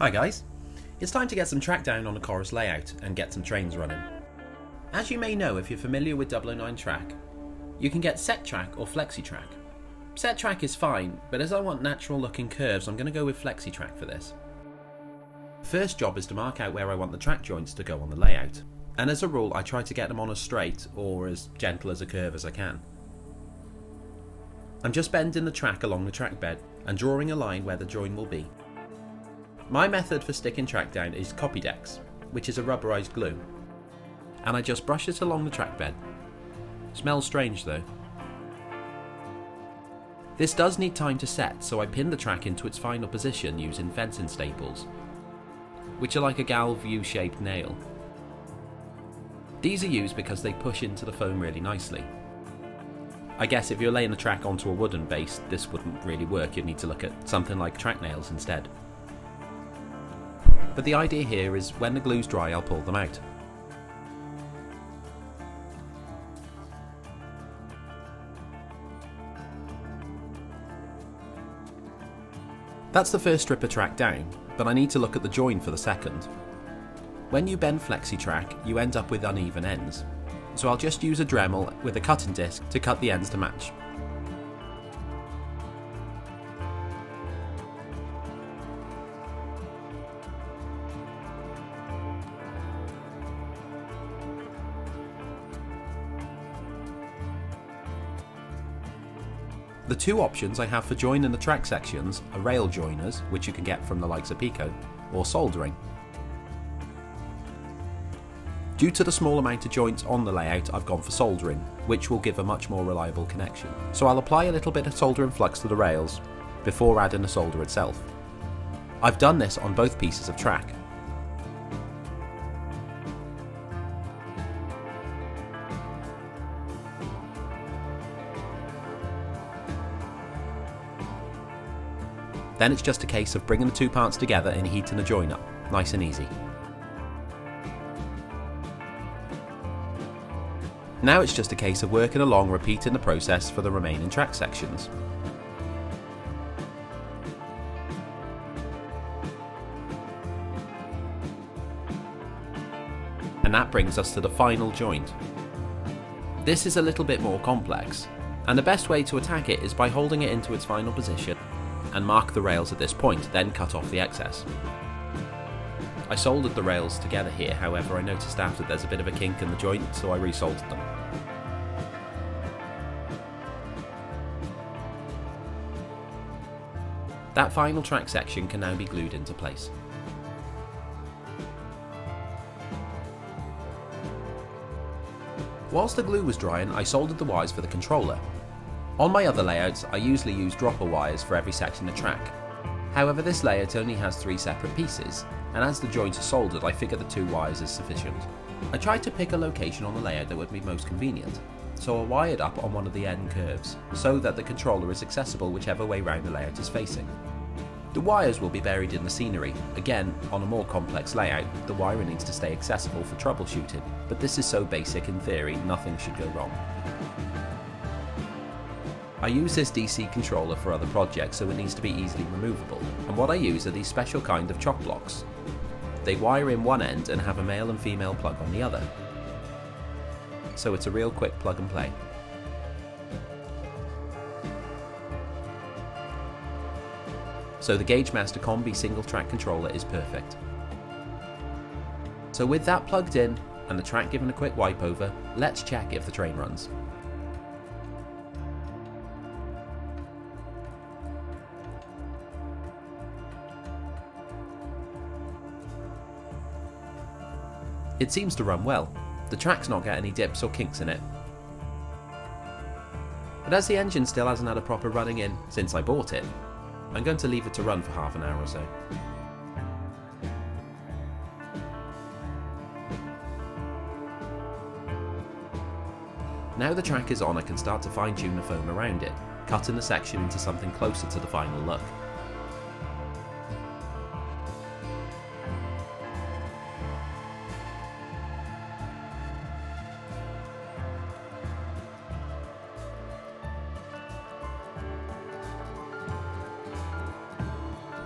Hi guys, it's time to get some track down on the chorus layout and get some trains running. As you may know if you're familiar with 009 track, you can get set track or flexi track. Set track is fine, but as I want natural looking curves I'm going to go with flexi track for this. First job is to mark out where I want the track joints to go on the layout, and as a rule I try to get them on as straight or as gentle as a curve as I can. I'm just bending the track along the track bed and drawing a line where the join will be. My method for sticking track down is Copydex, which is a rubberized glue, and I just brush it along the track bed. Smells strange though. This does need time to set, so I pin the track into its final position using fencing staples, which are like a galv U-shaped nail. These are used because they push into the foam really nicely. I guess if you're laying the track onto a wooden base, this wouldn't really work. You'd need to look at something like track nails instead. But the idea here is when the glue's dry, I'll pull them out. That's the first strip of track down, but I need to look at the join for the second. When you bend flexi track, you end up with uneven ends, so I'll just use a Dremel with a cutting disc to cut the ends to match. The two options I have for joining the track sections are rail joiners, which you can get from the likes of Pico, or soldering. Due to the small amount of joints on the layout, I've gone for soldering, which will give a much more reliable connection. So I'll apply a little bit of soldering flux to the rails before adding the solder itself. I've done this on both pieces of track. Then it's just a case of bringing the two parts together and heating the join up, nice and easy. Now it's just a case of working along, repeating the process for the remaining track sections. And that brings us to the final joint. This is a little bit more complex, and the best way to attack it is by holding it into its final position and mark the rails at this point, then cut off the excess. I soldered the rails together here, however I noticed after there's a bit of a kink in the joint, so I resoldered them. That final track section can now be glued into place. Whilst the glue was drying, I soldered the wires for the controller. On my other layouts, I usually use dropper wires for every section of track. However, this layout only has 3 separate pieces, and as the joints are soldered, I figure the 2 wires is sufficient. I tried to pick a location on the layout that would be most convenient, so I wired up on one of the end curves, so that the controller is accessible whichever way round the layout is facing. The wires will be buried in the scenery. Again, on a more complex layout, the wiring needs to stay accessible for troubleshooting, but this is so basic in theory, nothing should go wrong. I use this DC controller for other projects, so it needs to be easily removable, and what I use are these special kind of chock blocks. They wire in one end and have a male and female plug on the other, so it's a real quick plug and play. So the Gaugemaster combi single track controller is perfect. So with that plugged in and the track given a quick wipe over, let's check if the train runs. It seems to run well. The track's not got any dips or kinks in it. But as the engine still hasn't had a proper running in since I bought it, I'm going to leave it to run for half an hour or so. Now the track is on, I can start to fine tune the foam around it, cutting the section into something closer to the final look.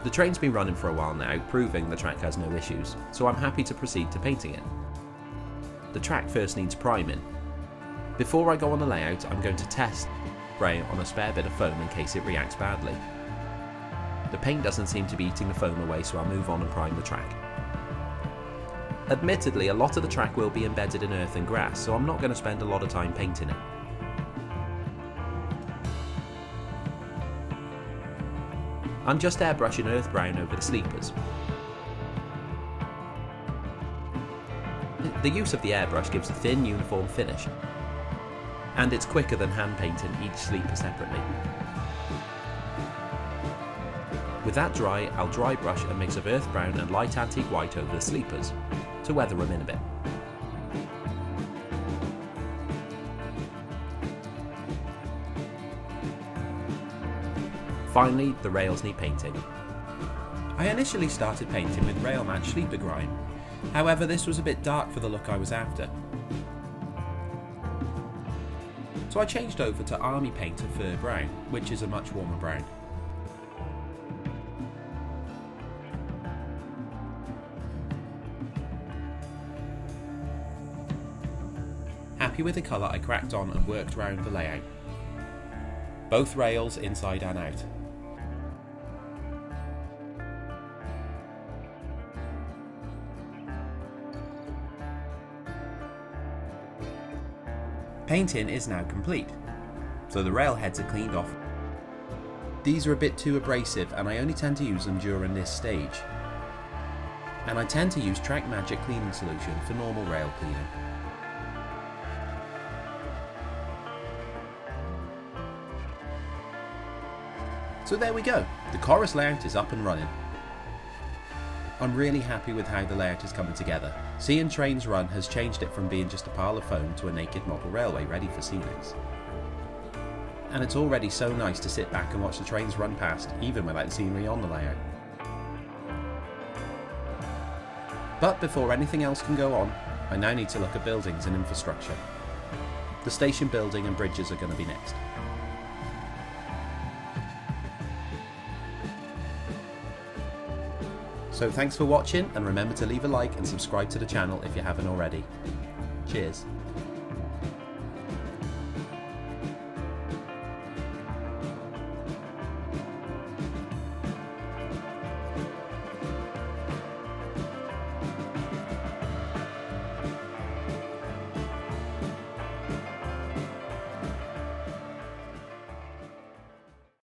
The train's been running for a while now, proving the track has no issues, so I'm happy to proceed to painting it. The track first needs priming. Before I go on the layout, I'm going to test spray on a spare bit of foam in case it reacts badly. The paint doesn't seem to be eating the foam away, so I'll move on and prime the track. Admittedly, a lot of the track will be embedded in earth and grass, so I'm not going to spend a lot of time painting it. I'm just airbrushing earth brown over the sleepers. The use of the airbrush gives a thin, uniform finish, and it's quicker than hand painting each sleeper separately. With that dry, I'll dry brush a mix of earth brown and light antique white over the sleepers, to weather them in a bit. Finally, the rails need painting. I initially started painting with rail match sleeper grime, however this was a bit dark for the look I was after. So I changed over to army paint of fur brown, which is a much warmer brown. Happy with the colour, I cracked on and worked round the layout. Both rails inside and out. Painting is now complete, so the rail heads are cleaned off. These are a bit too abrasive and I only tend to use them during this stage. And I tend to use Track Magic cleaning solution for normal rail cleaning. So there we go, the chorus layout is up and running. I'm really happy with how the layout is coming together. Seeing trains run has changed it from being just a pile of foam to a naked model railway ready for ceilings. And it's already so nice to sit back and watch the trains run past, even without scenery on the layout. But before anything else can go on, I now need to look at buildings and infrastructure. The station building and bridges are going to be next. So thanks for watching, and remember to leave a like and subscribe to the channel if you haven't already. Cheers.